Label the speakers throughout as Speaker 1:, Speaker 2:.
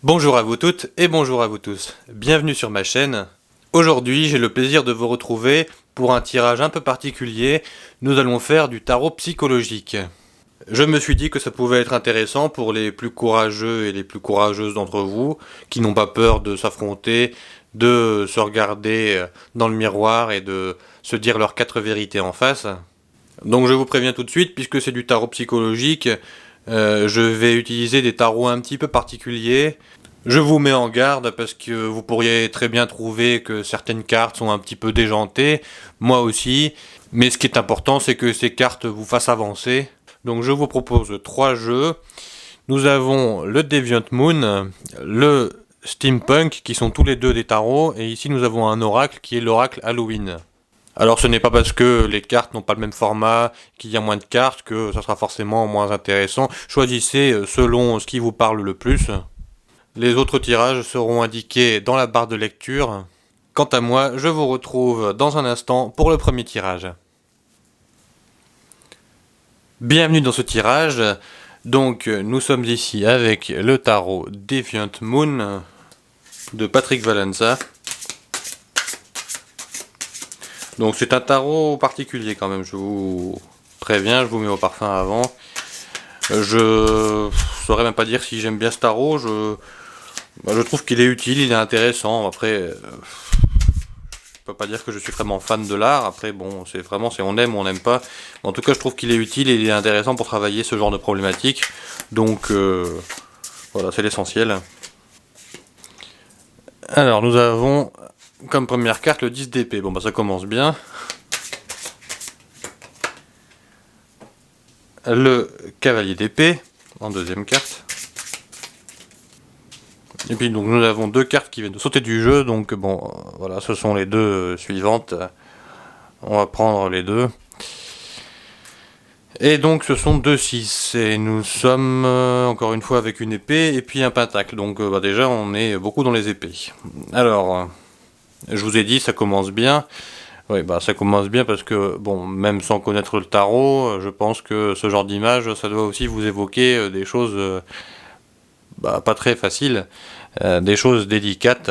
Speaker 1: Bonjour à vous toutes et bonjour à vous tous. Bienvenue sur ma chaîne. Aujourd'hui, j'ai le plaisir de vous retrouver pour un tirage un peu particulier. Nous allons faire du tarot psychologique. Je me suis dit que ça pouvait être intéressant pour les plus courageux et les plus courageuses d'entre vous, qui n'ont pas peur de s'affronter, de se regarder dans le miroir et de se dire leurs 4 vérités en face. Donc je vous préviens tout de suite, puisque c'est du tarot psychologique, je vais utiliser des tarots un petit peu particuliers. Je vous mets en garde parce que vous pourriez très bien trouver que certaines cartes sont un petit peu déjantées, moi aussi, mais ce qui est important c'est que ces cartes vous fassent avancer. Donc je vous propose 3 jeux. Nous avons le Deviant Moon, le Steampunk qui sont tous les deux des tarots, et ici nous avons un oracle qui est l'oracle Halloween. Alors ce n'est pas parce que les cartes n'ont pas le même format, qu'il y a moins de cartes, que ça sera forcément moins intéressant. Choisissez selon ce qui vous parle le plus. Les autres tirages seront indiqués dans la barre de lecture. Quant à moi, je vous retrouve dans un instant pour le premier tirage. Bienvenue dans ce tirage. Donc nous sommes ici avec le tarot Deviant Moon de Patrick Valenza. Donc c'est un tarot particulier quand même, je vous préviens, je vous mets au parfum avant. Je saurais même pas dire si j'aime bien ce tarot, je trouve qu'il est utile, il est intéressant. Après, je peux pas dire que je suis vraiment fan de l'art, après bon, c'est on aime ou on n'aime pas. En tout cas je trouve qu'il est utile et il est intéressant pour travailler ce genre de problématique. Donc voilà, c'est l'essentiel. Alors nous avons comme première carte le 10 d'épée. Bon bah ça commence bien. Le cavalier d'épée en deuxième carte. Et puis donc nous avons 2 cartes qui viennent de sauter du jeu, donc bon voilà, ce sont les 2 suivantes. On va prendre les 2. Et donc ce sont 2 6, et nous sommes encore une fois avec une épée et puis un pentacle, donc bah, déjà on est beaucoup dans les épées. Alors, je vous ai dit, ça commence bien. Oui, bah ça commence bien parce que, bon, même sans connaître le tarot, je pense que ce genre d'image, ça doit aussi vous évoquer des choses bah, pas très faciles, des choses délicates.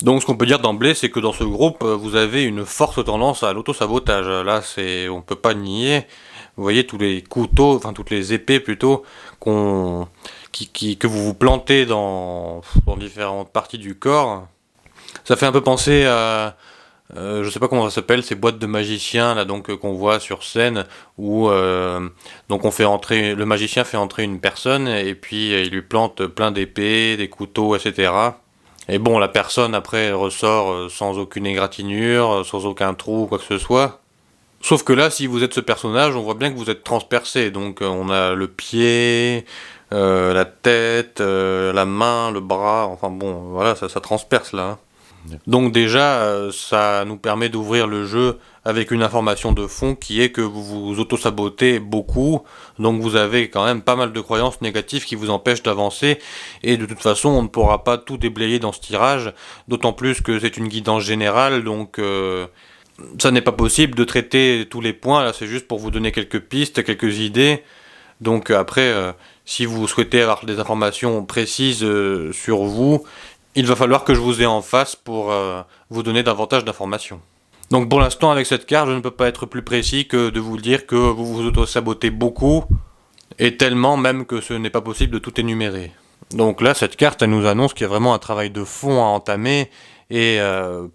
Speaker 1: Donc ce qu'on peut dire d'emblée, c'est que dans ce groupe, vous avez une forte tendance à l'auto-sabotage. Là, on peut pas nier. Vous voyez tous les couteaux, enfin toutes les épées plutôt, que vous vous plantez dans différentes parties du corps. Ça fait un peu penser à, je sais pas comment ça s'appelle, ces boîtes de magiciens là donc qu'on voit sur scène où donc le magicien fait entrer une personne et puis il lui plante plein d'épées, des couteaux, etc. Et bon, la personne après ressort sans aucune égratignure, sans aucun trou ou quoi que ce soit. Sauf que là, si vous êtes ce personnage, on voit bien que vous êtes transpercé. Donc on a le pied, la tête, la main, le bras, enfin bon, voilà, ça transperce là. Hein. Donc déjà, ça nous permet d'ouvrir le jeu avec une information de fond qui est que vous vous auto-sabotez beaucoup, donc vous avez quand même pas mal de croyances négatives qui vous empêchent d'avancer, et de toute façon on ne pourra pas tout déblayer dans ce tirage, d'autant plus que c'est une guidance générale, donc ça n'est pas possible de traiter tous les points, là c'est juste pour vous donner quelques pistes, quelques idées, donc après, si vous souhaitez avoir des informations précises sur vous, il va falloir que je vous ai en face pour vous donner davantage d'informations. Donc pour l'instant, avec cette carte, je ne peux pas être plus précis que de vous dire que vous vous auto-sabotez beaucoup, et tellement même que ce n'est pas possible de tout énumérer. Donc là, cette carte, elle nous annonce qu'il y a vraiment un travail de fond à entamer, et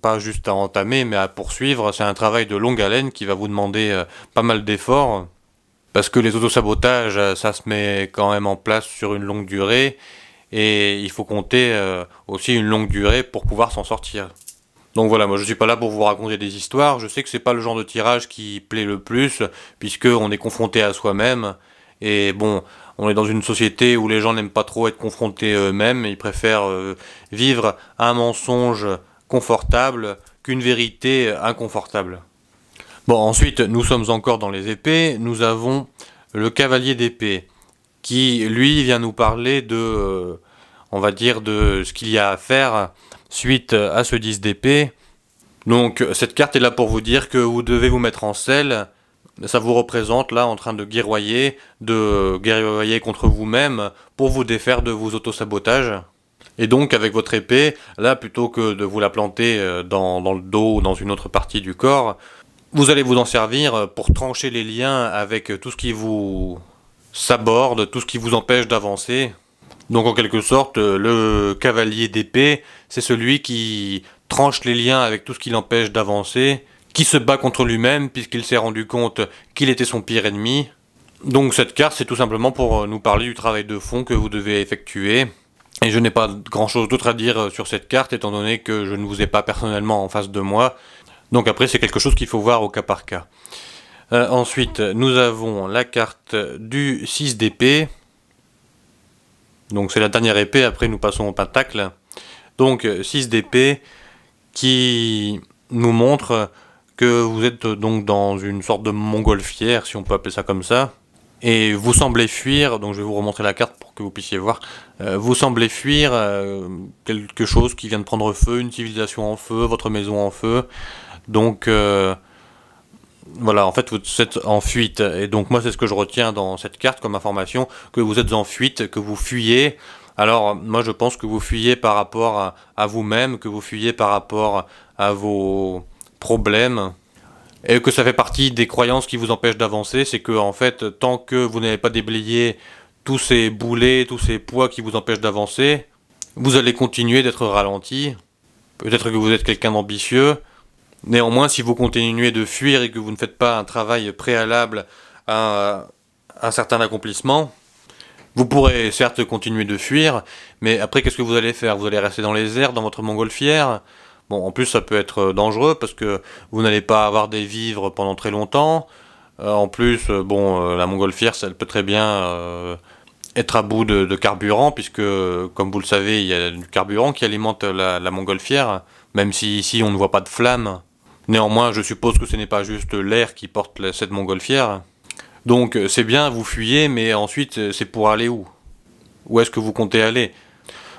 Speaker 1: pas juste à entamer, mais à poursuivre. C'est un travail de longue haleine qui va vous demander pas mal d'efforts, parce que les autosabotages, ça se met quand même en place sur une longue durée, et il faut compter aussi une longue durée pour pouvoir s'en sortir. Donc voilà, moi je suis pas là pour vous raconter des histoires, je sais que c'est pas le genre de tirage qui plaît le plus, puisque on est confronté à soi-même, et bon, on est dans une société où les gens n'aiment pas trop être confrontés eux-mêmes, ils préfèrent vivre un mensonge confortable qu'une vérité inconfortable. Bon, ensuite, nous sommes encore dans les épées, nous avons le cavalier d'épée, qui lui vient nous parler de, on va dire, de ce qu'il y a à faire suite à ce 10 d'épée. Donc cette carte est là pour vous dire que vous devez vous mettre en selle, ça vous représente là en train de guerroyer contre vous-même pour vous défaire de vos autosabotages. Et donc avec votre épée, là plutôt que de vous la planter dans le dos ou dans une autre partie du corps, vous allez vous en servir pour trancher les liens avec tout ce qui vous saborde, tout ce qui vous empêche d'avancer. Donc en quelque sorte, le cavalier d'épée, c'est celui qui tranche les liens avec tout ce qui l'empêche d'avancer, qui se bat contre lui-même puisqu'il s'est rendu compte qu'il était son pire ennemi. Donc cette carte, c'est tout simplement pour nous parler du travail de fond que vous devez effectuer. Et je n'ai pas grand chose d'autre à dire sur cette carte étant donné que je ne vous ai pas personnellement en face de moi. Donc après, c'est quelque chose qu'il faut voir au cas par cas. Ensuite, nous avons la carte du 6 d'épée. Donc c'est la dernière épée, après nous passons au pentacle. Donc 6 d'épée qui nous montre que vous êtes donc dans une sorte de montgolfière, si on peut appeler ça comme ça. Et vous semblez fuir, donc je vais vous remontrer la carte pour que vous puissiez voir. Vous semblez fuir quelque chose qui vient de prendre feu, une civilisation en feu, votre maison en feu. Donc voilà, en fait vous êtes en fuite. Et donc moi c'est ce que je retiens dans cette carte comme information, que vous êtes en fuite, que vous fuyez. Alors moi je pense que vous fuyez par rapport à vous-même, que vous fuyez par rapport à vos problèmes. Et que ça fait partie des croyances qui vous empêchent d'avancer, c'est que en fait, tant que vous n'avez pas déblayé tous ces boulets, tous ces poids qui vous empêchent d'avancer, vous allez continuer d'être ralenti. Peut-être que vous êtes quelqu'un d'ambitieux. Néanmoins, si vous continuez de fuir et que vous ne faites pas un travail préalable à un certain accomplissement, vous pourrez certes continuer de fuir, mais après qu'est-ce que vous allez faire? Vous allez rester dans les airs, dans votre montgolfière? Bon, en plus, ça peut être dangereux parce que vous n'allez pas avoir des vivres pendant très longtemps. En plus, la montgolfière, ça peut très bien être à bout de carburant puisque, comme vous le savez, il y a du carburant qui alimente la montgolfière, même si ici on ne voit pas de flammes. Néanmoins, je suppose que ce n'est pas juste l'air qui porte cette montgolfière. Donc, c'est bien, vous fuyez, mais ensuite, c'est pour aller où? Où est-ce que vous comptez aller?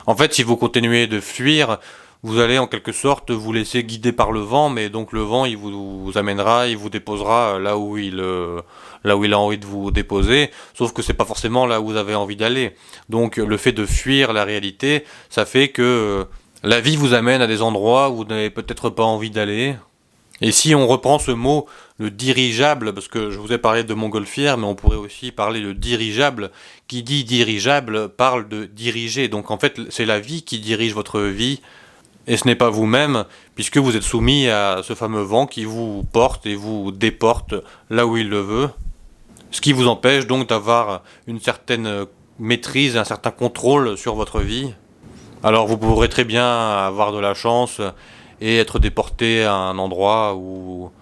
Speaker 1: En fait, si vous continuez de fuir, vous allez en quelque sorte vous laisser guider par le vent, mais donc le vent il vous amènera, il vous déposera là où il a envie de vous déposer, sauf que c'est pas forcément là où vous avez envie d'aller. Donc le fait de fuir la réalité, ça fait que la vie vous amène à des endroits où vous n'avez peut-être pas envie d'aller. Et si on reprend ce mot, le dirigeable, parce que je vous ai parlé de montgolfière, mais on pourrait aussi parler de dirigeable. Qui dit dirigeable parle de diriger. Donc en fait, c'est la vie qui dirige votre vie. Et ce n'est pas vous-même, puisque vous êtes soumis à ce fameux vent qui vous porte et vous déporte là où il le veut. Ce qui vous empêche donc d'avoir une certaine maîtrise, un certain contrôle sur votre vie. Alors vous pourrez très bien avoir de la chance et être déporté à un endroit où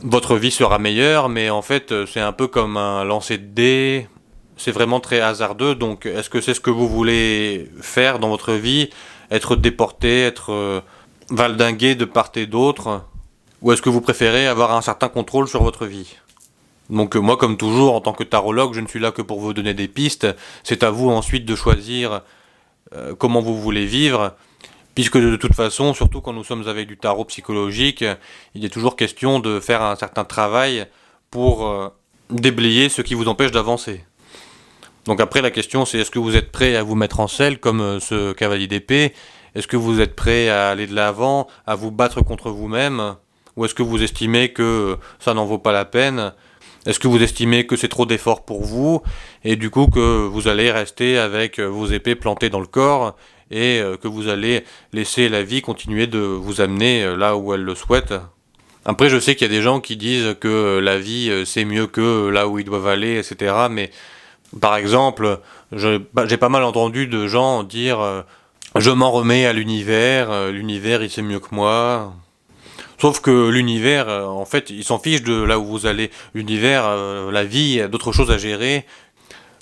Speaker 1: votre vie sera meilleure, mais en fait c'est un peu comme un lancer de dés, c'est vraiment très hasardeux, donc est-ce que c'est ce que vous voulez faire dans votre vie? Être déporté, être valdingué de part et d'autre? Ou est-ce que vous préférez avoir un certain contrôle sur votre vie? Donc moi comme toujours en tant que tarologue je ne suis là que pour vous donner des pistes, c'est à vous ensuite de choisir comment vous voulez vivre. Puisque de toute façon, surtout quand nous sommes avec du tarot psychologique, il est toujours question de faire un certain travail pour déblayer ce qui vous empêche d'avancer. Donc après la question c'est est-ce que vous êtes prêt à vous mettre en selle comme ce cavalier d'épée? Est-ce que vous êtes prêt à aller de l'avant, à vous battre contre vous-même? Ou est-ce que vous estimez que ça n'en vaut pas la peine? Est-ce que vous estimez que c'est trop d'efforts pour vous et du coup que vous allez rester avec vos épées plantées dans le corps et que vous allez laisser la vie continuer de vous amener là où elle le souhaite? Après je sais qu'il y a des gens qui disent que la vie c'est mieux que là où ils doivent aller, etc. Mais par exemple, j'ai pas mal entendu de gens dire je m'en remets à l'univers, l'univers il sait mieux que moi. Sauf que l'univers, en fait, il s'en fiche de là où vous allez. L'univers, la vie, il y a d'autres choses à gérer.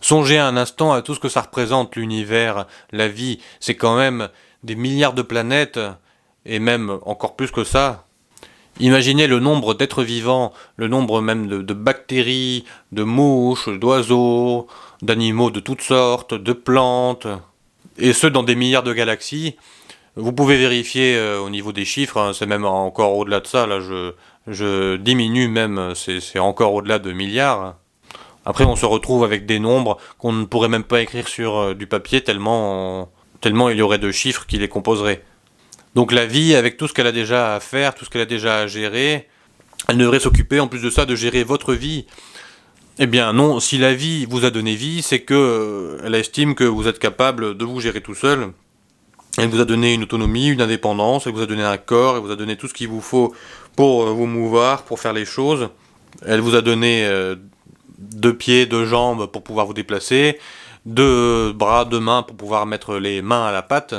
Speaker 1: Songez un instant à tout ce que ça représente, l'univers, la vie. C'est quand même des milliards de planètes, et même encore plus que ça. Imaginez le nombre d'êtres vivants, le nombre même de bactéries, de mouches, d'oiseaux, d'animaux de toutes sortes, de plantes, et ce dans des milliards de galaxies. Vous pouvez vérifier au niveau des chiffres, hein, c'est même encore au-delà de ça, là je diminue même, c'est encore au-delà de milliards. Après on se retrouve avec des nombres qu'on ne pourrait même pas écrire sur du papier tellement il y aurait de chiffres qui les composeraient. Donc la vie, avec tout ce qu'elle a déjà à faire, tout ce qu'elle a déjà à gérer, elle devrait s'occuper en plus de ça de gérer votre vie. Eh bien non, si la vie vous a donné vie, c'est que elle estime que vous êtes capable de vous gérer tout seul. Elle vous a donné une autonomie, une indépendance, elle vous a donné un corps, elle vous a donné tout ce qu'il vous faut pour vous mouvoir, pour faire les choses. Elle vous a donné 2 pieds, 2 jambes pour pouvoir vous déplacer, 2 bras, 2 mains pour pouvoir mettre les mains à la pâte.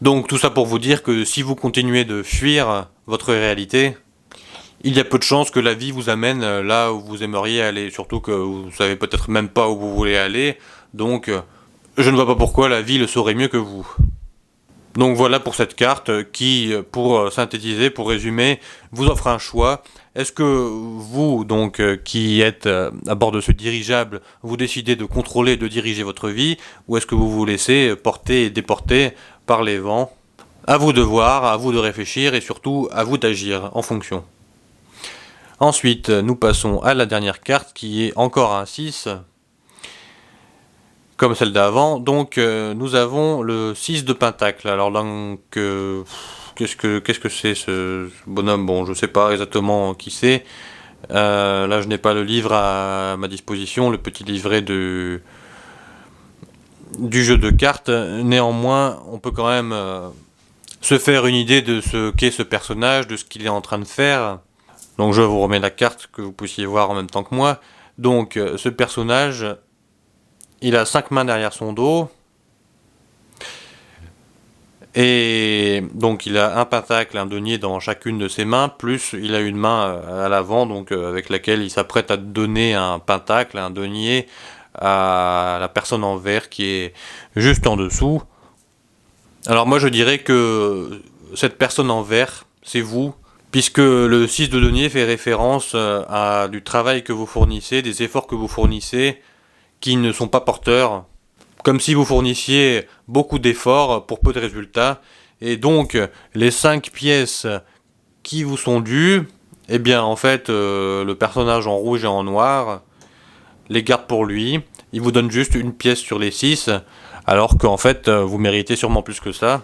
Speaker 1: Donc tout ça pour vous dire que si vous continuez de fuir votre réalité, il y a peu de chances que la vie vous amène là où vous aimeriez aller, surtout que vous savez peut-être même pas où vous voulez aller, donc je ne vois pas pourquoi la vie le saurait mieux que vous. Donc voilà pour cette carte qui, pour synthétiser, pour résumer, vous offre un choix. Est-ce que vous, donc, qui êtes à bord de ce dirigeable, vous décidez de contrôler, de diriger votre vie, ou est-ce que vous vous laissez porter et déporter par les vents? À vous de voir, à vous de réfléchir et surtout à vous d'agir en fonction. Ensuite, nous passons à la dernière carte qui est encore un 6. Comme celle d'avant, donc nous avons le 6 de pentacle. Alors donc, qu'est-ce que c'est ce bonhomme? Bon, je sais pas exactement qui c'est. Là, je n'ai pas le livre à ma disposition, le petit livret du jeu de cartes. Néanmoins, on peut quand même se faire une idée de ce qu'est ce personnage, de ce qu'il est en train de faire. Donc je vous remets la carte que vous puissiez voir en même temps que moi. Donc ce personnage... il a 5 mains derrière son dos. Et donc il a un pentacle, un denier dans chacune de ses mains, plus il a une main à l'avant, donc avec laquelle il s'apprête à donner un pentacle, un denier à la personne en vert qui est juste en dessous. Alors moi je dirais que cette personne en vert, c'est vous, puisque le 6 de denier fait référence à du travail que vous fournissez, des efforts que vous fournissez, qui ne sont pas porteurs, comme si vous fournissiez beaucoup d'efforts pour peu de résultats, et donc les 5 pièces qui vous sont dues, eh bien en fait le personnage en rouge et en noir les garde pour lui, il vous donne juste une pièce sur les 6, alors qu'en fait vous méritez sûrement plus que ça.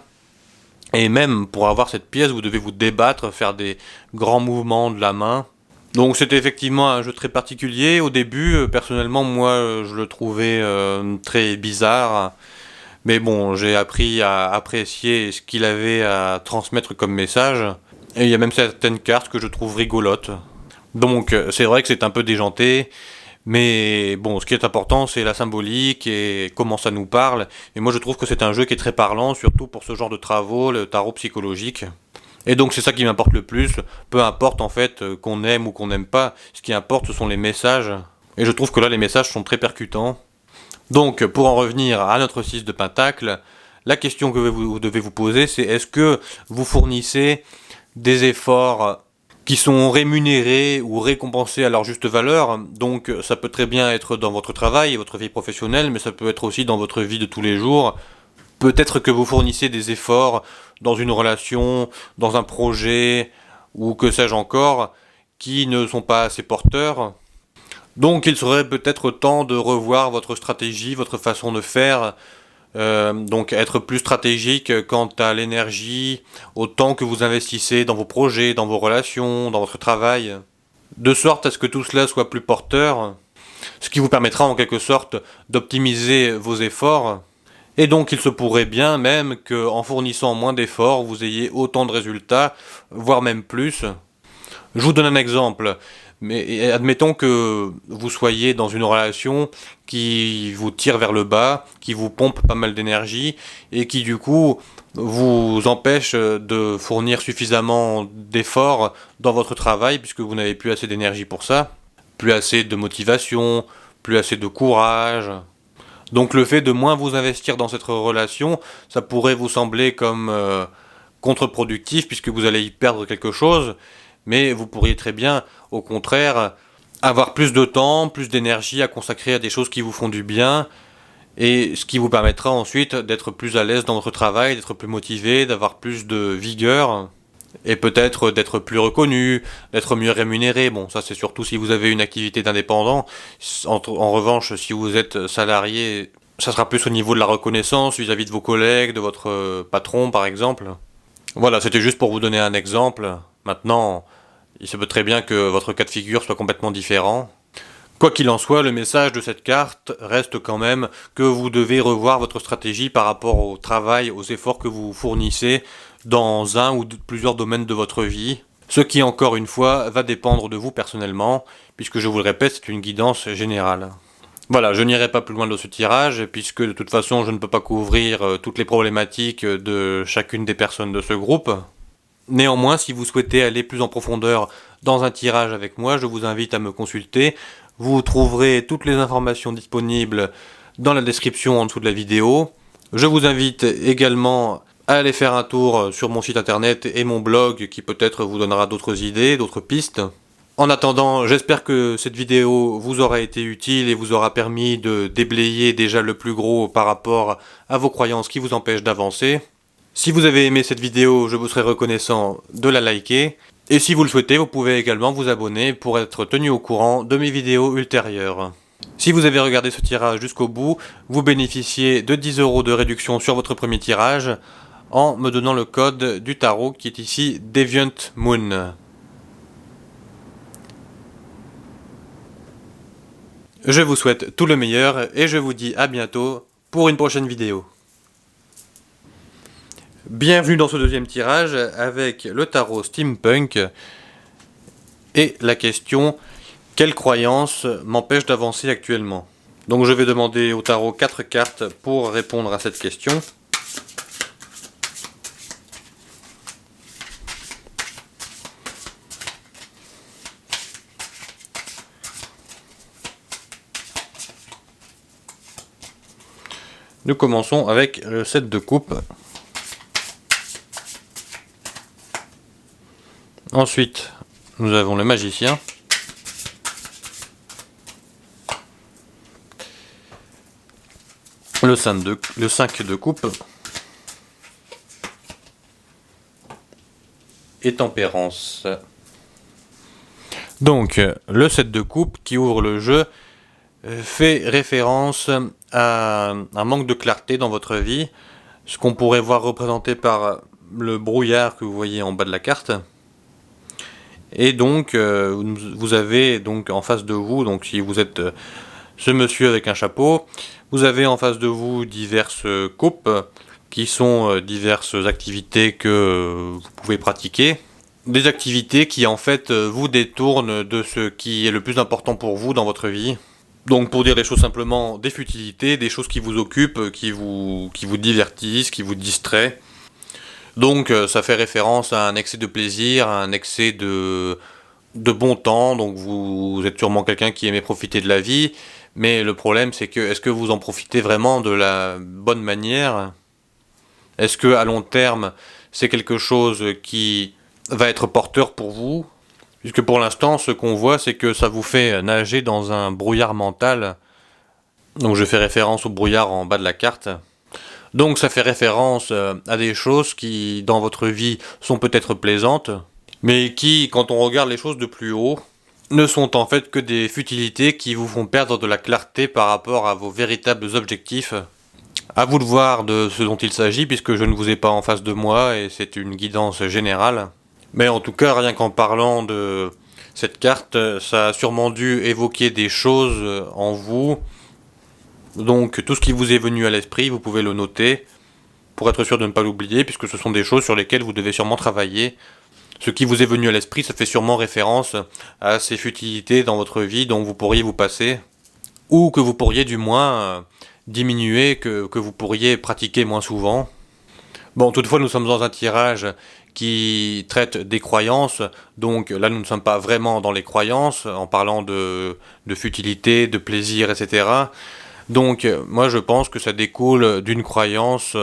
Speaker 1: Et même pour avoir cette pièce, vous devez vous débattre, faire des grands mouvements de la main. Donc c'était effectivement un jeu très particulier. Au début, personnellement, moi, je le trouvais très bizarre. Mais bon, j'ai appris à apprécier ce qu'il avait à transmettre comme message. Et il y a même certaines cartes que je trouve rigolotes. Donc c'est vrai que c'est un peu déjanté. Mais bon, ce qui est important, c'est la symbolique et comment ça nous parle. Et moi, je trouve que c'est un jeu qui est très parlant, surtout pour ce genre de travaux, le tarot psychologique. Et donc c'est ça qui m'importe le plus, peu importe en fait qu'on aime ou qu'on n'aime pas, ce qui importe ce sont les messages. Et je trouve que là les messages sont très percutants. Donc pour en revenir à notre 6 de pentacle, la question que vous devez vous poser c'est est-ce que vous fournissez des efforts qui sont rémunérés ou récompensés à leur juste valeur? Donc ça peut très bien être dans votre travail et votre vie professionnelle, mais ça peut être aussi dans votre vie de tous les jours. Peut-être que vous fournissez des efforts dans une relation, dans un projet, ou que sais-je encore, qui ne sont pas assez porteurs. Donc il serait peut-être temps de revoir votre stratégie, votre façon de faire, donc être plus stratégique quant à l'énergie, au temps que vous investissez dans vos projets, dans vos relations, dans votre travail, de sorte à ce que tout cela soit plus porteur, ce qui vous permettra en quelque sorte d'optimiser vos efforts. Et donc il se pourrait bien même qu'en fournissant moins d'efforts, vous ayez autant de résultats, voire même plus. Je vous donne un exemple, mais admettons que vous soyez dans une relation qui vous tire vers le bas, qui vous pompe pas mal d'énergie, et qui du coup vous empêche de fournir suffisamment d'efforts dans votre travail, puisque vous n'avez plus assez d'énergie pour ça, plus assez de motivation, plus assez de courage. Donc le fait de moins vous investir dans cette relation, ça pourrait vous sembler comme contre-productif puisque vous allez y perdre quelque chose, mais vous pourriez très bien, au contraire, avoir plus de temps, plus d'énergie à consacrer à des choses qui vous font du bien et ce qui vous permettra ensuite d'être plus à l'aise dans votre travail, d'être plus motivé, d'avoir plus de vigueur, et peut-être d'être plus reconnu, d'être mieux rémunéré. Bon, ça c'est surtout si vous avez une activité d'indépendant. En revanche, si vous êtes salarié, ça sera plus au niveau de la reconnaissance vis-à-vis de vos collègues, de votre patron par exemple. Voilà, c'était juste pour vous donner un exemple. Maintenant, il se peut très bien que votre cas de figure soit complètement différent. Quoi qu'il en soit, le message de cette carte reste quand même que vous devez revoir votre stratégie par rapport au travail, aux efforts que vous fournissez dans un ou plusieurs domaines de votre vie. Ce qui, encore une fois, va dépendre de vous personnellement, puisque je vous le répète, c'est une guidance générale. Voilà, je n'irai pas plus loin de ce tirage, puisque de toute façon, je ne peux pas couvrir toutes les problématiques de chacune des personnes de ce groupe. Néanmoins, si vous souhaitez aller plus en profondeur dans un tirage avec moi, je vous invite à me consulter. Vous trouverez toutes les informations disponibles dans la description en dessous de la vidéo. Je vous invite également à aller faire un tour sur mon site internet et mon blog qui peut-être vous donnera d'autres idées, d'autres pistes. En attendant, j'espère que cette vidéo vous aura été utile et vous aura permis de déblayer déjà le plus gros par rapport à vos croyances qui vous empêchent d'avancer. Si vous avez aimé cette vidéo, je vous serai reconnaissant de la liker. Et si vous le souhaitez, vous pouvez également vous abonner pour être tenu au courant de mes vidéos ultérieures. Si vous avez regardé ce tirage jusqu'au bout, vous bénéficiez de 10 € de réduction sur votre premier tirage en me donnant le code du tarot qui est ici Deviant Moon. Je vous souhaite tout le meilleur et je vous dis à bientôt pour une prochaine vidéo. Bienvenue dans ce deuxième tirage avec le tarot Steampunk et la question « Quelle croyance m'empêche d'avancer actuellement ?» Donc je vais demander au tarot 4 cartes pour répondre à cette question. Nous commençons avec le 7 de coupe. Ensuite, nous avons le magicien. Le 5 de coupe. Et tempérance. Donc, le 7 de coupe qui ouvre le jeu fait référence à un manque de clarté dans votre vie, ce qu'on pourrait voir représenté par le brouillard que vous voyez en bas de la carte. Et donc, vous avez donc en face de vous, donc si vous êtes ce monsieur avec un chapeau, vous avez en face de vous diverses coupes qui sont diverses activités que vous pouvez pratiquer. Des activités qui en fait vous détournent de ce qui est le plus important pour vous dans votre vie. Donc pour dire les choses simplement, des futilités, des choses qui vous occupent, qui vous divertissent, qui vous distraient. Donc ça fait référence à un excès de plaisir, à un excès de bon temps, donc vous êtes sûrement quelqu'un qui aimait profiter de la vie, mais le problème c'est que est-ce que vous en profitez vraiment de la bonne manière? Est-ce que à long terme c'est quelque chose qui va être porteur pour vous? Puisque pour l'instant ce qu'on voit c'est que ça vous fait nager dans un brouillard mental, donc je fais référence au brouillard en bas de la carte. Donc ça fait référence à des choses qui, dans votre vie, sont peut-être plaisantes, mais qui, quand on regarde les choses de plus haut, ne sont en fait que des futilités qui vous font perdre de la clarté par rapport à vos véritables objectifs. À vous de voir de ce dont il s'agit, puisque je ne vous ai pas en face de moi, et c'est une guidance générale. Mais en tout cas, rien qu'en parlant de cette carte, ça a sûrement dû évoquer des choses en vous. Donc tout ce qui vous est venu à l'esprit, vous pouvez le noter pour être sûr de ne pas l'oublier, puisque ce sont des choses sur lesquelles vous devez sûrement travailler. Ce qui vous est venu à l'esprit, ça fait sûrement référence à ces futilités dans votre vie dont vous pourriez vous passer, ou que vous pourriez du moins diminuer, que vous pourriez pratiquer moins souvent. Bon, toutefois, nous sommes dans un tirage qui traite des croyances, donc là nous ne sommes pas vraiment dans les croyances, en parlant de futilité, de plaisir, etc. Donc moi je pense que ça découle d'une croyance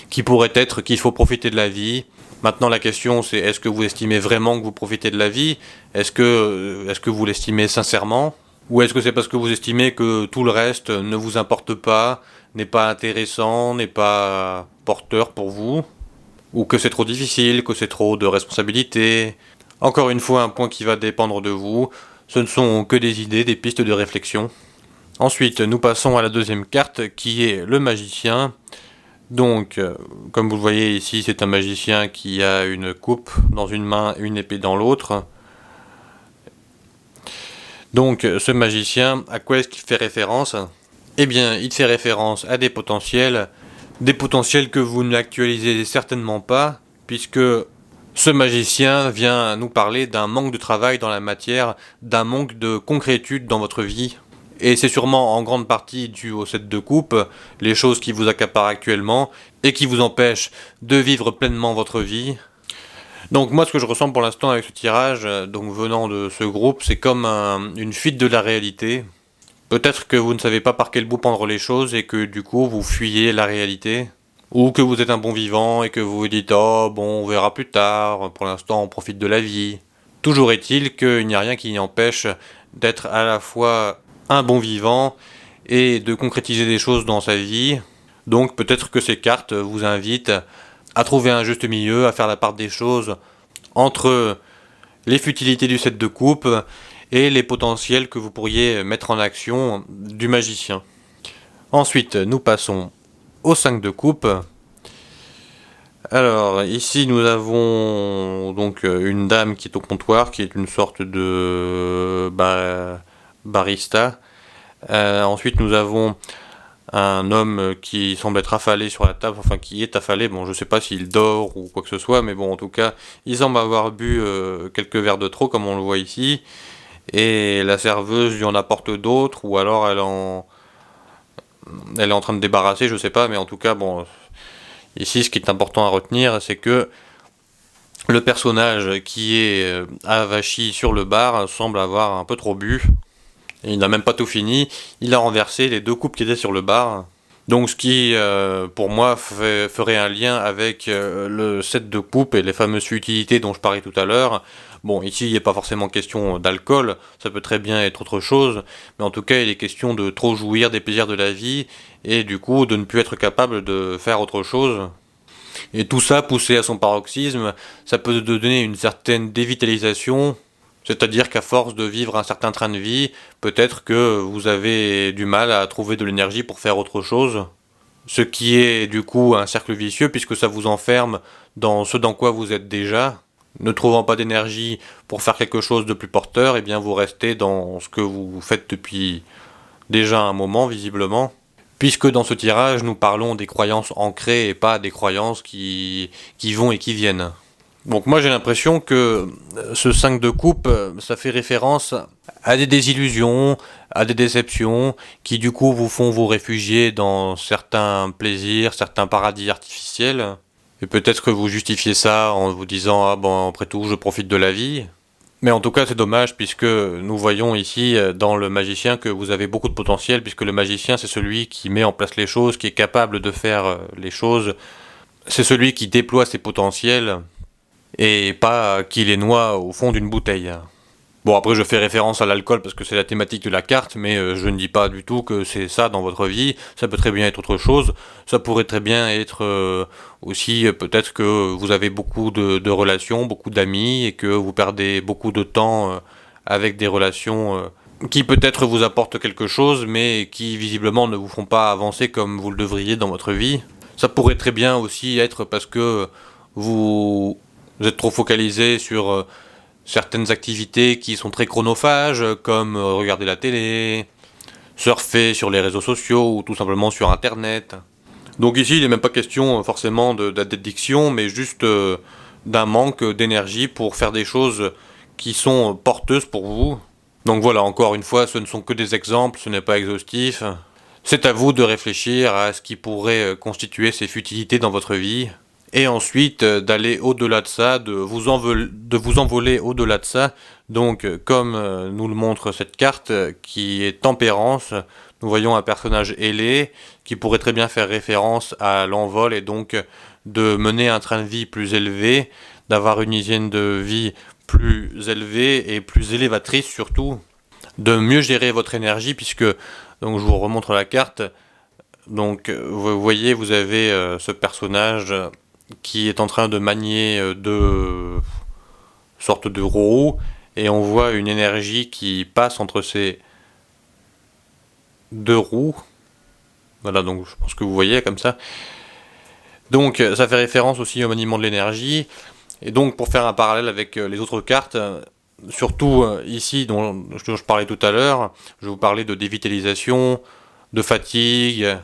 Speaker 1: qui pourrait être qu'il faut profiter de la vie. Maintenant la question c'est est-ce que vous estimez vraiment que vous profitez de la vie? Est-ce que vous l'estimez sincèrement? Ou est-ce que c'est parce que vous estimez que tout le reste ne vous importe pas, n'est pas intéressant, n'est pas porteur pour vous, ou que c'est trop difficile, que c'est trop de responsabilités. Encore une fois, un point qui va dépendre de vous. Ce ne sont que des idées, des pistes de réflexion. Ensuite, nous passons à la deuxième carte qui est le magicien. Donc, comme vous le voyez ici, c'est un magicien qui a une coupe dans une main, une épée dans l'autre. Donc, ce magicien, à quoi est-ce qu'il fait référence ? Eh bien, il fait référence à des potentiels que vous n'actualisez certainement pas, puisque ce magicien vient nous parler d'un manque de travail dans la matière, d'un manque de concrétude dans votre vie. Et c'est sûrement en grande partie dû au 7 de coupe, les choses qui vous accaparent actuellement et qui vous empêchent de vivre pleinement votre vie. Donc moi, ce que je ressens pour l'instant avec ce tirage, donc venant de ce groupe, c'est comme une fuite de la réalité. Peut-être que vous ne savez pas par quel bout prendre les choses et que du coup vous fuyez la réalité. Ou que vous êtes un bon vivant et que vous vous dites « Oh bon, on verra plus tard, pour l'instant on profite de la vie ». Toujours est-il qu'il n'y a rien qui empêche d'être à la fois un bon vivant et de concrétiser des choses dans sa vie. Donc peut-être que ces cartes vous invitent à trouver un juste milieu, à faire la part des choses entre les futilités du 7 de coupe et les potentiels que vous pourriez mettre en action du magicien. Ensuite, nous passons au 5 de coupe. Alors, ici nous avons donc une dame qui est au comptoir, qui est une sorte de barista. Ensuite, nous avons un homme qui semble être affalé sur la table, enfin qui est affalé, bon je sais pas s'il dort ou quoi que ce soit, mais bon en tout cas, il semble avoir bu quelques verres de trop comme on le voit ici, et la serveuse lui en apporte d'autres, ou alors elle est en train de débarrasser, je sais pas, mais en tout cas, bon, ici ce qui est important à retenir, c'est que le personnage qui est avachi sur le bar semble avoir un peu trop bu. Et il n'a même pas tout fini, il a renversé les 2 coupes qui étaient sur le bar. Donc ce qui, pour moi, ferait un lien avec le 7 de coupe et les fameuses futilités dont je parlais tout à l'heure. Bon, ici, il n'est pas forcément question d'alcool, ça peut très bien être autre chose, mais en tout cas, il est question de trop jouir des plaisirs de la vie, et du coup, de ne plus être capable de faire autre chose. Et tout ça, poussé à son paroxysme, ça peut donner une certaine dévitalisation. C'est-à-dire qu'à force de vivre un certain train de vie, peut-être que vous avez du mal à trouver de l'énergie pour faire autre chose. Ce qui est du coup un cercle vicieux puisque ça vous enferme dans ce dans quoi vous êtes déjà. Ne trouvant pas d'énergie pour faire quelque chose de plus porteur, eh bien vous restez dans ce que vous faites depuis déjà un moment visiblement. Puisque dans ce tirage, nous parlons des croyances ancrées et pas des croyances qui vont et qui viennent. Donc moi j'ai l'impression que ce 5 de coupe, ça fait référence à des désillusions, à des déceptions, qui du coup vous font vous réfugier dans certains plaisirs, certains paradis artificiels. Et peut-être que vous justifiez ça en vous disant « Ah bon, après tout, je profite de la vie ». Mais en tout cas c'est dommage puisque nous voyons ici dans le magicien que vous avez beaucoup de potentiel, puisque le magicien c'est celui qui met en place les choses, qui est capable de faire les choses. C'est celui qui déploie ses potentiels. Et pas qui les noie au fond d'une bouteille. Bon après je fais référence à l'alcool parce que c'est la thématique de la carte, mais je ne dis pas du tout que c'est ça dans votre vie, ça peut très bien être autre chose, ça pourrait très bien être aussi peut-être que vous avez beaucoup de relations, beaucoup d'amis, et que vous perdez beaucoup de temps avec des relations qui peut-être vous apportent quelque chose, mais qui visiblement ne vous font pas avancer comme vous le devriez dans votre vie. Ça pourrait très bien aussi être parce que vous êtes trop focalisé sur certaines activités qui sont très chronophages, comme regarder la télé, surfer sur les réseaux sociaux ou tout simplement sur Internet. Donc ici, il n'est même pas question forcément d'addiction, mais juste d'un manque d'énergie pour faire des choses qui sont porteuses pour vous. Donc voilà, encore une fois, ce ne sont que des exemples, ce n'est pas exhaustif. C'est à vous de réfléchir à ce qui pourrait constituer ces futilités dans votre vie. Et ensuite d'aller au-delà de ça, de vous envoler au-delà de ça. Donc comme nous le montre cette carte qui est tempérance, nous voyons un personnage ailé qui pourrait très bien faire référence à l'envol et donc de mener un train de vie plus élevé, d'avoir une hygiène de vie plus élevée et plus élévatrice surtout, de mieux gérer votre énergie puisque, donc je vous remontre la carte, Donc vous voyez, vous avez ce personnage qui est en train de manier deux sortes de roues, et on voit une énergie qui passe entre ces deux roues. Voilà, donc je pense que vous voyez comme ça. Donc ça fait référence aussi au maniement de l'énergie. Et donc pour faire un parallèle avec les autres cartes, surtout ici dont je parlais tout à l'heure, je vous parlais de dévitalisation, de fatigue,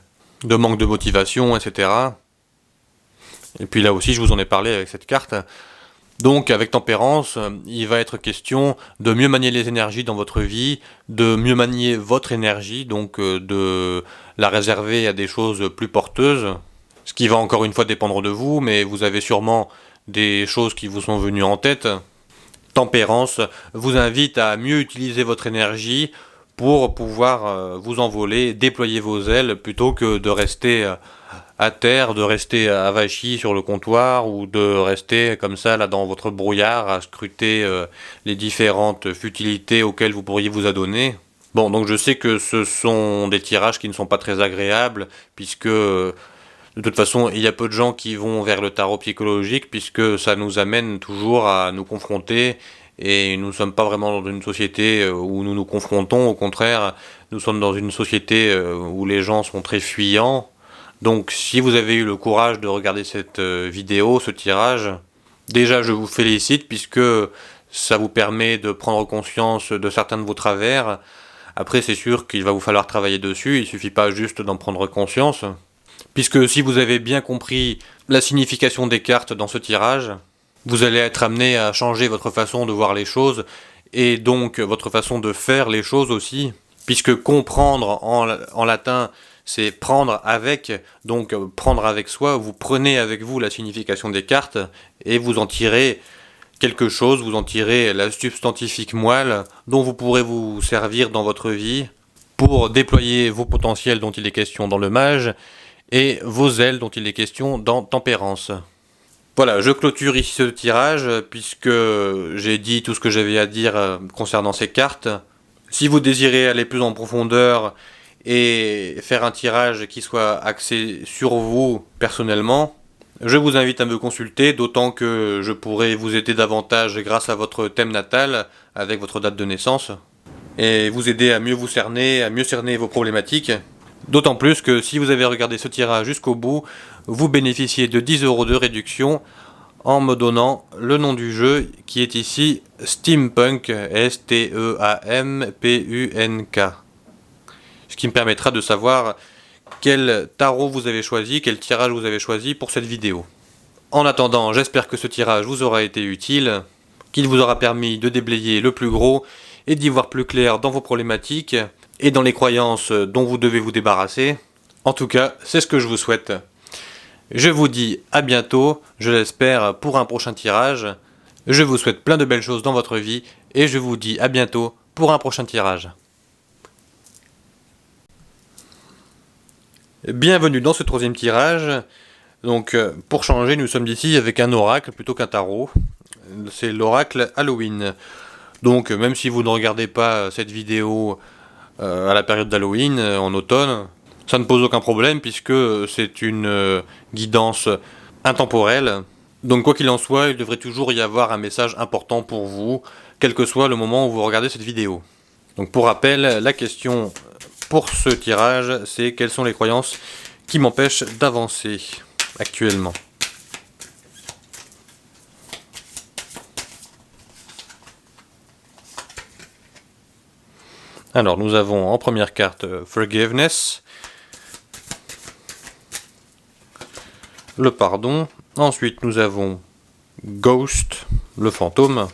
Speaker 1: de manque de motivation, etc. Et puis là aussi je vous en ai parlé avec cette carte. Donc avec tempérance, il va être question de mieux manier les énergies dans votre vie, de mieux manier votre énergie, donc de la réserver à des choses plus porteuses, ce qui va encore une fois dépendre de vous, mais vous avez sûrement des choses qui vous sont venues en tête. Tempérance vous invite à mieux utiliser votre énergie pour pouvoir vous envoler, déployer vos ailes, plutôt que de rester à terre, de rester avachi sur le comptoir, ou de rester comme ça là dans votre brouillard à scruter les différentes futilités auxquelles vous pourriez vous adonner. Bon, donc je sais que ce sont des tirages qui ne sont pas très agréables, puisque de toute façon il y a peu de gens qui vont vers le tarot psychologique, puisque ça nous amène toujours à nous confronter, et nous ne sommes pas vraiment dans une société où nous nous confrontons. Au contraire, nous sommes dans une société où les gens sont très fuyants. Donc si vous avez eu le courage de regarder cette vidéo, ce tirage, déjà je vous félicite, puisque ça vous permet de prendre conscience de certains de vos travers. Après c'est sûr qu'il va vous falloir travailler dessus, il suffit pas juste d'en prendre conscience. Puisque si vous avez bien compris la signification des cartes dans ce tirage, vous allez être amené à changer votre façon de voir les choses, et donc votre façon de faire les choses aussi, puisque comprendre en latin c'est prendre avec, donc prendre avec soi, vous prenez avec vous la signification des cartes, et vous en tirez quelque chose, vous en tirez la substantifique moelle, dont vous pourrez vous servir dans votre vie, pour déployer vos potentiels dont il est question dans le mage, et vos ailes dont il est question dans tempérance. Voilà, je clôture ici ce tirage, puisque j'ai dit tout ce que j'avais à dire concernant ces cartes. Si vous désirez aller plus en profondeur et faire un tirage qui soit axé sur vous personnellement, je vous invite à me consulter, d'autant que je pourrai vous aider davantage grâce à votre thème natal, avec votre date de naissance, et vous aider à mieux vous cerner, à mieux cerner vos problématiques. D'autant plus que si vous avez regardé ce tirage jusqu'au bout, vous bénéficiez de 10 € de réduction en me donnant le nom du jeu qui est ici Steampunk, S-T-E-A-M-P-U-N-K. Ce qui me permettra de savoir quel tarot vous avez choisi, quel tirage vous avez choisi pour cette vidéo. En attendant, j'espère que ce tirage vous aura été utile, qu'il vous aura permis de déblayer le plus gros et d'y voir plus clair dans vos problématiques et dans les croyances dont vous devez vous débarrasser. En tout cas, c'est ce que je vous souhaite. Je vous dis à bientôt, je l'espère, pour un prochain tirage. Je vous souhaite plein de belles choses dans votre vie, et je vous dis à bientôt pour un prochain tirage. Bienvenue dans ce troisième tirage. Donc pour changer, nous sommes ici avec un oracle plutôt qu'un tarot. C'est l'oracle Halloween. Donc même si vous ne regardez pas cette vidéo à la période d'Halloween, en automne, ça ne pose aucun problème, puisque c'est une guidance intemporelle. Donc quoi qu'il en soit, il devrait toujours y avoir un message important pour vous, quel que soit le moment où vous regardez cette vidéo. Donc pour rappel, la question pour ce tirage, c'est quelles sont les croyances qui m'empêchent d'avancer actuellement. Alors nous avons en première carte Forgiveness, le pardon. Ensuite nous avons Ghost, le fantôme.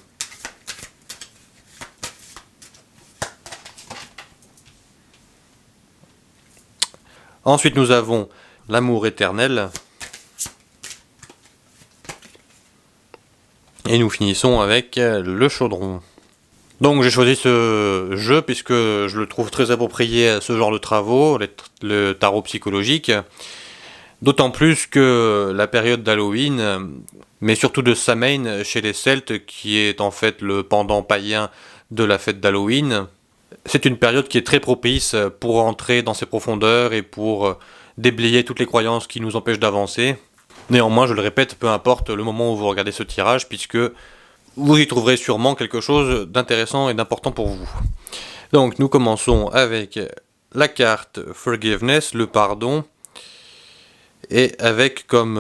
Speaker 1: Ensuite nous avons l'amour éternel. Et nous finissons avec le chaudron. Donc j'ai choisi ce jeu puisque je le trouve très approprié à ce genre de travaux, le tarot psychologique. D'autant plus que la période d'Halloween, mais surtout de Samhain chez les Celtes, qui est en fait le pendant païen de la fête d'Halloween, c'est une période qui est très propice pour entrer dans ses profondeurs et pour déblayer toutes les croyances qui nous empêchent d'avancer. Néanmoins, je le répète, peu importe le moment où vous regardez ce tirage, puisque vous y trouverez sûrement quelque chose d'intéressant et d'important pour vous. Donc nous commençons avec la carte Forgiveness, le pardon, et avec comme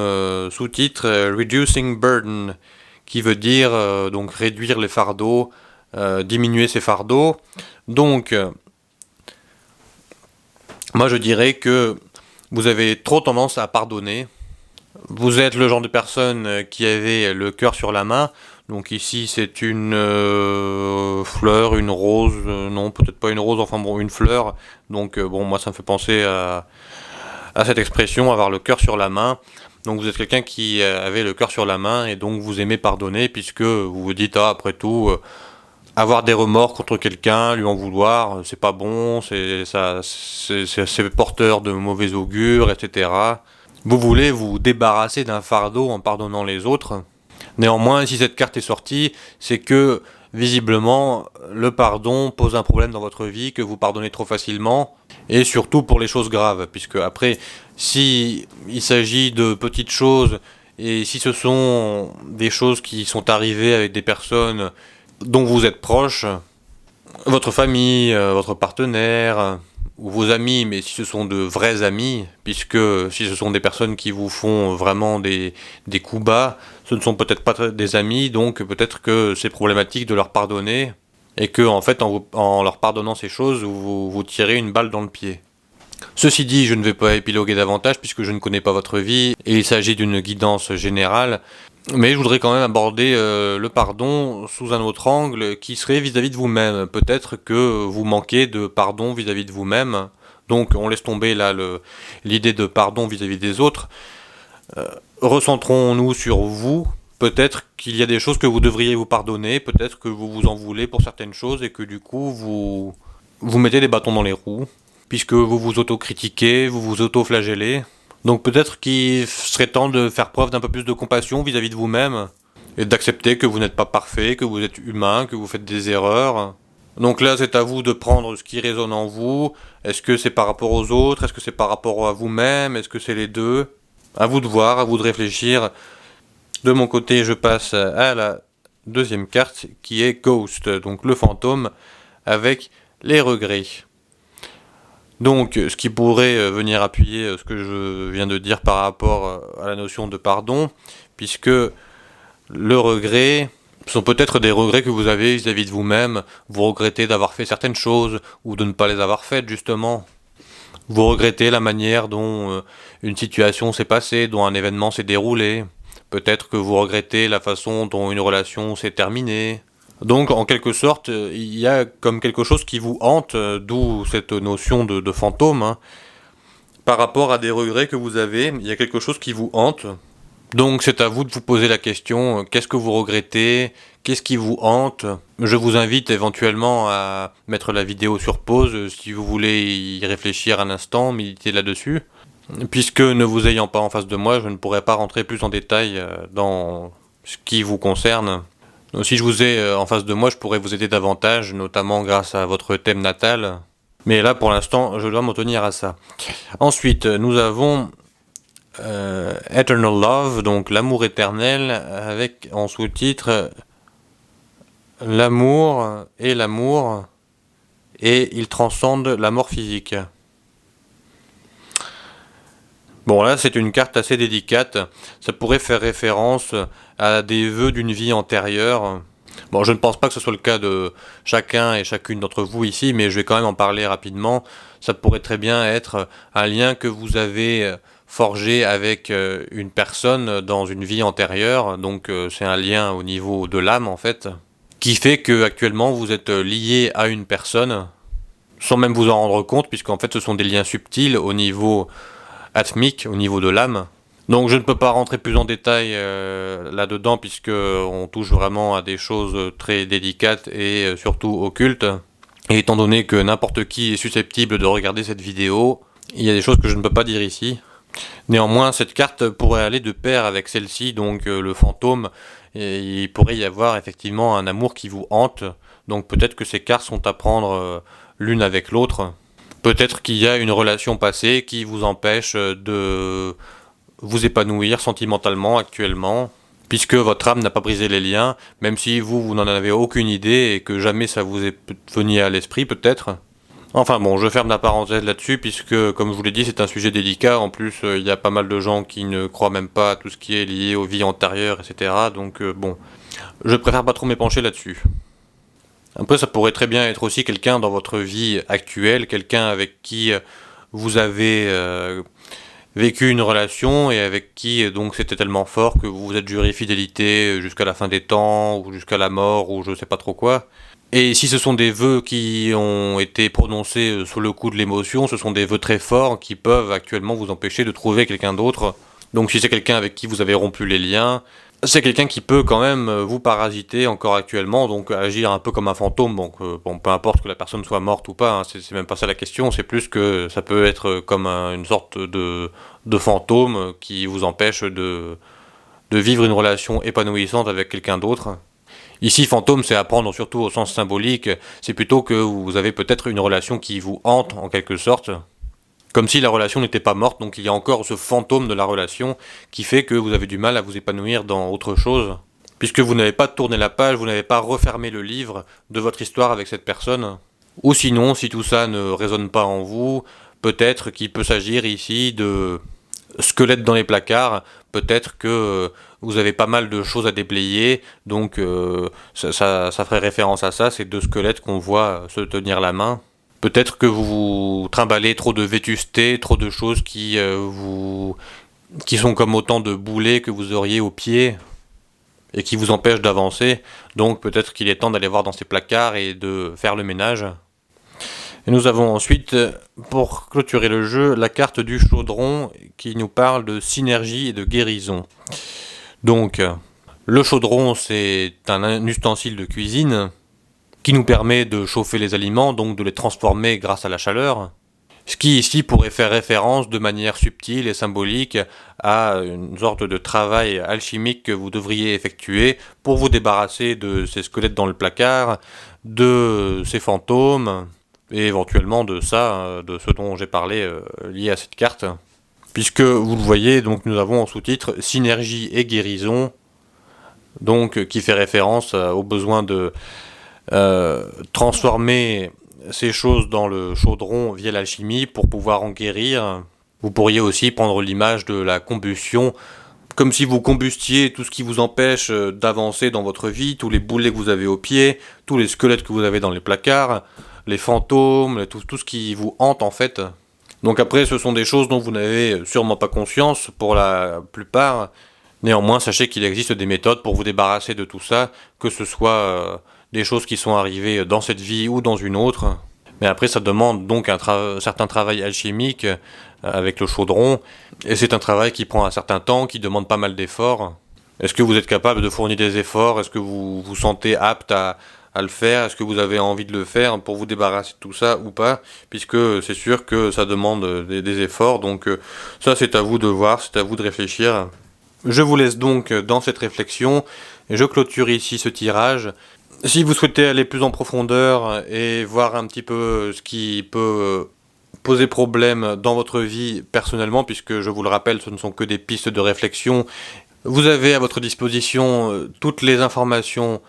Speaker 1: sous-titre Reducing Burden, qui veut dire donc réduire les fardeaux, diminuer ses fardeaux. Donc moi je dirais que vous avez trop tendance à pardonner. Vous êtes le genre de personne qui avait le cœur sur la main. Donc ici c'est une fleur, une rose, non peut-être pas une rose, enfin bon une fleur. Donc bon moi ça me fait penser à cette expression, avoir le cœur sur la main. Donc vous êtes quelqu'un qui avait le cœur sur la main et donc vous aimez pardonner puisque vous vous dites après tout avoir des remords contre quelqu'un, lui en vouloir, c'est pas bon, c'est porteur de mauvais augure, etc. Vous voulez vous débarrasser d'un fardeau en pardonnant les autres. Néanmoins, si cette carte est sortie, c'est que, visiblement, le pardon pose un problème dans votre vie, que vous pardonnez trop facilement, et surtout pour les choses graves, puisque après, si il s'agit de petites choses, et si ce sont des choses qui sont arrivées avec des personnes dont vous êtes proche, votre famille, votre partenaire, ou vos amis, mais si ce sont de vrais amis, puisque si ce sont des personnes qui vous font vraiment des coups bas, ce ne sont peut-être pas des amis, donc peut-être que c'est problématique de leur pardonner, et que en fait en leur pardonnant ces choses, vous tirez une balle dans le pied. Ceci dit, je ne vais pas épiloguer davantage puisque je ne connais pas votre vie, et il s'agit d'une guidance générale, mais je voudrais quand même aborder le pardon sous un autre angle qui serait vis-à-vis de vous-même. Peut-être que vous manquez de pardon vis-à-vis de vous-même. Donc on laisse tomber là l'idée de pardon vis-à-vis des autres. Recentrons-nous sur vous. Peut-être qu'il y a des choses que vous devriez vous pardonner. Peut-être que vous vous en voulez pour certaines choses et que du coup vous mettez des bâtons dans les roues. Puisque vous vous auto-critiquez, vous vous auto-flagellez. Donc peut-être qu'il serait temps de faire preuve d'un peu plus de compassion vis-à-vis de vous-même, et d'accepter que vous n'êtes pas parfait, que vous êtes humain, que vous faites des erreurs. Donc là, c'est à vous de prendre ce qui résonne en vous. Est-ce que c'est par rapport aux autres? Est-ce que c'est par rapport à vous-même? Est-ce que c'est les deux? À vous de voir, à vous de réfléchir. De mon côté, je passe à la deuxième carte, qui est Ghost, donc le fantôme, avec les regrets. Donc, ce qui pourrait venir appuyer ce que je viens de dire par rapport à la notion de pardon, puisque le regret sont peut-être des regrets que vous avez vis-à-vis de vous-même. Vous regrettez d'avoir fait certaines choses, ou de ne pas les avoir faites, justement. Vous regrettez la manière dont une situation s'est passée, dont un événement s'est déroulé. Peut-être que vous regrettez la façon dont une relation s'est terminée. Donc, en quelque sorte, il y a comme quelque chose qui vous hante, d'où cette notion de fantôme, hein. Par rapport à des regrets que vous avez, il y a quelque chose qui vous hante. Donc, c'est à vous de vous poser la question, qu'est-ce que vous regrettez? Qu'est-ce qui vous hante? Je vous invite éventuellement à mettre la vidéo sur pause, si vous voulez y réfléchir un instant, méditer là-dessus. Puisque ne vous ayant pas en face de moi, je ne pourrai pas rentrer plus en détail dans ce qui vous concerne. Si je vous ai en face de moi, je pourrais vous aider davantage, notamment grâce à votre thème natal. Mais là, pour l'instant, je dois m'en tenir à ça. Ensuite, nous avons Eternal Love, donc l'amour éternel, avec en sous-titre l'amour, et il transcende la mort physique. Bon là c'est une carte assez délicate, ça pourrait faire référence à des vœux d'une vie antérieure. Bon je ne pense pas que ce soit le cas de chacun et chacune d'entre vous ici, mais je vais quand même en parler rapidement. Ça pourrait très bien être un lien que vous avez forgé avec une personne dans une vie antérieure, donc c'est un lien au niveau de l'âme en fait, qui fait que actuellement vous êtes lié à une personne, sans même vous en rendre compte, puisqu'en fait ce sont des liens subtils au niveau atmique, au niveau de l'âme. Donc je ne peux pas rentrer plus en détail là-dedans, puisque on touche vraiment à des choses très délicates et surtout occultes. Et étant donné que n'importe qui est susceptible de regarder cette vidéo, il y a des choses que je ne peux pas dire ici. Néanmoins, cette carte pourrait aller de pair avec celle-ci, donc le fantôme, et il pourrait y avoir effectivement un amour qui vous hante, donc peut-être que ces cartes sont à prendre l'une avec l'autre. Peut-être qu'il y a une relation passée qui vous empêche de vous épanouir sentimentalement actuellement, puisque votre âme n'a pas brisé les liens, même si vous n'en avez aucune idée et que jamais ça vous est venu à l'esprit peut-être. Enfin bon, je ferme la parenthèse là-dessus, puisque comme je vous l'ai dit, c'est un sujet délicat. En plus, il y a pas mal de gens qui ne croient même pas à tout ce qui est lié aux vies antérieures, etc. Donc bon, je préfère pas trop m'épancher là-dessus. Après, ça pourrait très bien être aussi quelqu'un dans votre vie actuelle, quelqu'un avec qui vous avez vécu une relation et avec qui donc c'était tellement fort que vous vous êtes juré fidélité jusqu'à la fin des temps, ou jusqu'à la mort, ou je sais pas trop quoi. Et si ce sont des vœux qui ont été prononcés sous le coup de l'émotion, ce sont des vœux très forts qui peuvent actuellement vous empêcher de trouver quelqu'un d'autre. Donc si c'est quelqu'un avec qui vous avez rompu les liens, c'est quelqu'un qui peut quand même vous parasiter encore actuellement, donc agir un peu comme un fantôme. Donc bon, peu importe que la personne soit morte ou pas, hein, c'est même pas ça la question, c'est plus que ça peut être comme une sorte de fantôme qui vous empêche de vivre une relation épanouissante avec quelqu'un d'autre. Ici, fantôme, c'est à prendre surtout au sens symbolique, c'est plutôt que vous avez peut-être une relation qui vous hante en quelque sorte, comme si la relation n'était pas morte, donc il y a encore ce fantôme de la relation qui fait que vous avez du mal à vous épanouir dans autre chose, puisque vous n'avez pas tourné la page, vous n'avez pas refermé le livre de votre histoire avec cette personne. Ou sinon, si tout ça ne résonne pas en vous, peut-être qu'il peut s'agir ici de squelettes dans les placards, peut-être que vous avez pas mal de choses à déblayer, donc ça ferait référence à ça, ces deux squelettes qu'on voit se tenir la main. Peut-être que vous trimballez trop de vétusté, trop de choses qui sont comme autant de boulets que vous auriez aux pieds et qui vous empêchent d'avancer. Donc peut-être qu'il est temps d'aller voir dans ces placards et de faire le ménage. Et nous avons ensuite, pour clôturer le jeu, la carte du chaudron qui nous parle de synergie et de guérison. Donc, le chaudron, c'est un ustensile de cuisine qui nous permet de chauffer les aliments, donc de les transformer grâce à la chaleur. Ce qui ici pourrait faire référence de manière subtile et symbolique à une sorte de travail alchimique que vous devriez effectuer pour vous débarrasser de ces squelettes dans le placard, de ces fantômes, et éventuellement de ça, de ce dont j'ai parlé lié à cette carte. Puisque vous le voyez, donc nous avons en sous-titre synergie et guérison, donc qui fait référence au besoin de transformer ces choses dans le chaudron via l'alchimie pour pouvoir en guérir. Vous pourriez aussi prendre l'image de la combustion, comme si vous combustiez tout ce qui vous empêche d'avancer dans votre vie, tous les boulets que vous avez aux pieds, tous les squelettes que vous avez dans les placards, les fantômes, tout ce qui vous hante en fait. Donc après, ce sont des choses dont vous n'avez sûrement pas conscience pour la plupart. Néanmoins, sachez qu'il existe des méthodes pour vous débarrasser de tout ça, que ce soit des choses qui sont arrivées dans cette vie ou dans une autre. Mais après, ça demande donc un certain travail alchimique avec le chaudron, et c'est un travail qui prend un certain temps, qui demande pas mal d'efforts. Est-ce que vous êtes capable de fournir des efforts? Est-ce que vous vous sentez apte à le faire? Est-ce que vous avez envie de le faire pour vous débarrasser de tout ça ou pas? Puisque c'est sûr que ça demande des efforts, donc ça c'est à vous de voir, c'est à vous de réfléchir. Je vous laisse donc dans cette réflexion, et je clôture ici ce tirage. Si vous souhaitez aller plus en profondeur et voir un petit peu ce qui peut poser problème dans votre vie personnellement, puisque je vous le rappelle, ce ne sont que des pistes de réflexion, vous avez à votre disposition toutes les informations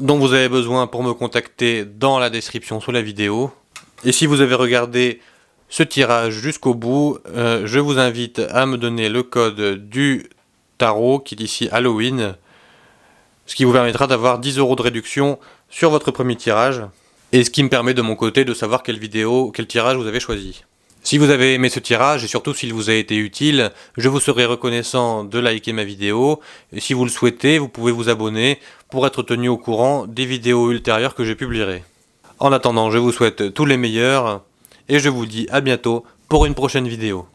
Speaker 1: dont vous avez besoin pour me contacter dans la description sous la vidéo. Et si vous avez regardé ce tirage jusqu'au bout, je vous invite à me donner le code du tarot qui est ici Halloween, ce qui vous permettra d'avoir 10 € de réduction sur votre premier tirage, et ce qui me permet de mon côté de savoir quel tirage vous avez choisi. Si vous avez aimé ce tirage, et surtout s'il vous a été utile, je vous serai reconnaissant de liker ma vidéo, et si vous le souhaitez, vous pouvez vous abonner pour être tenu au courant des vidéos ultérieures que je publierai. En attendant, je vous souhaite tous les meilleurs, et je vous dis à bientôt pour une prochaine vidéo.